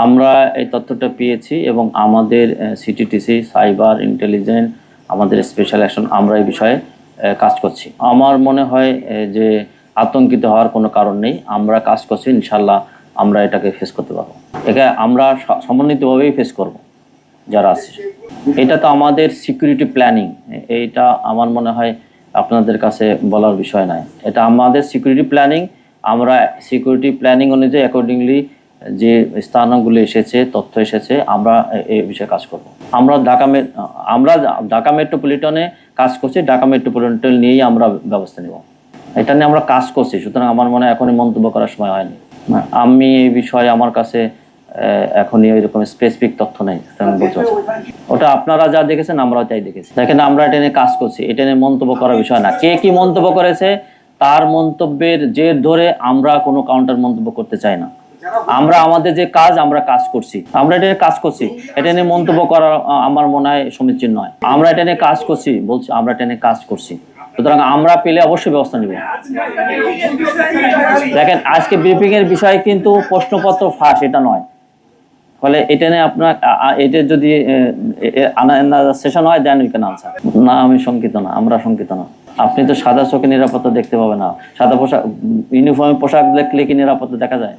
আমরা এই তথ্যটা পেয়েছি এবং আমাদের সিটিটিসি সাইবার ইন্টেলিজেন্স আমাদের স্পেশাল অ্যাকশন আমরা এই বিষয়ে কাজ করছি। আমার মনে হয় যে আতঙ্কিত হওয়ার কোনো কারণ নেই। আমরা কাজ করছি, ইনশাল্লাহ আমরা এটাকে ফেস করতে পারবো। এটা আমরা সমন্বিতভাবেই ফেস করব যারা আছে। এটা তো আমাদের সিকিউরিটি প্ল্যানিং, এইটা আমার মনে হয় আপনাদের কাছে বলার বিষয় নয়। এটা আমাদের সিকিউরিটি প্ল্যানিং। আমরা সিকিউরিটি প্ল্যানিং অনুযায়ী অ্যাকর্ডিংলি যে স্থানগুলো এসেছে, তথ্য এসেছে, আমরা এই বিষয়ে কাজ করব। আমরা ঢাকা মেট্রোপলিটনে কাজ করছি, ঢাকা মেট্রোপলিটন নিয়েই আমরা ব্যবস্থা নেব। এটা নিয়ে আমরা কাজ করছি, সুতরাং আমার মনে হয় এখনই মন্তব্য করার সময় হয়নি। আমি এই বিষয়ে আমার কাছে এখনই ওই রকম স্পেসিফিক তথ্য নেই, বলতে পারছি। ওটা আপনারা যা দেখেছেন আমরাও তাই দেখেছি। দেখেন, আমরা এটা নিয়ে কাজ করছি, এটা নিয়ে মন্তব্য করার বিষয় না। কে কি মন্তব্য করেছে তার মন্তব্যের জের ধরে আমরা কোনো কাউন্টার মন্তব্য করতে চাই না। আমরা আমাদের যে কাজ, আমরা কাজ করছি, আমরা এটা নিয়ে কাজ করছি। এটা নিয়ে মন্তব্য করা আমার মনে হয় সমীচীন নয়। আমরা এটা নিয়ে কাজ করছি, বলছি আমরা এটা নিয়ে কাজ করছি, সুতরাং আমরা পেলে অবশ্যই ব্যবস্থা নেব। দেখেন, আজকে ব্রিফিং এর বিষয় কিন্তু প্রশ্নপত্র ফাঁস এটা নয়। ফলে এটা নিয়ে আপনার এটা যদি সেশন হয় দেন উই ক্যান আনসার। না, আমি শঙ্কিত না, আমরা শঙ্কিত না। আপনি তো সাদা চোখে নিরাপত্তা দেখতে পাবেন না। সাদা পোশাক, ইউনিফর্মে পোশাক দেখলে কি নিরাপত্তা দেখা যায়?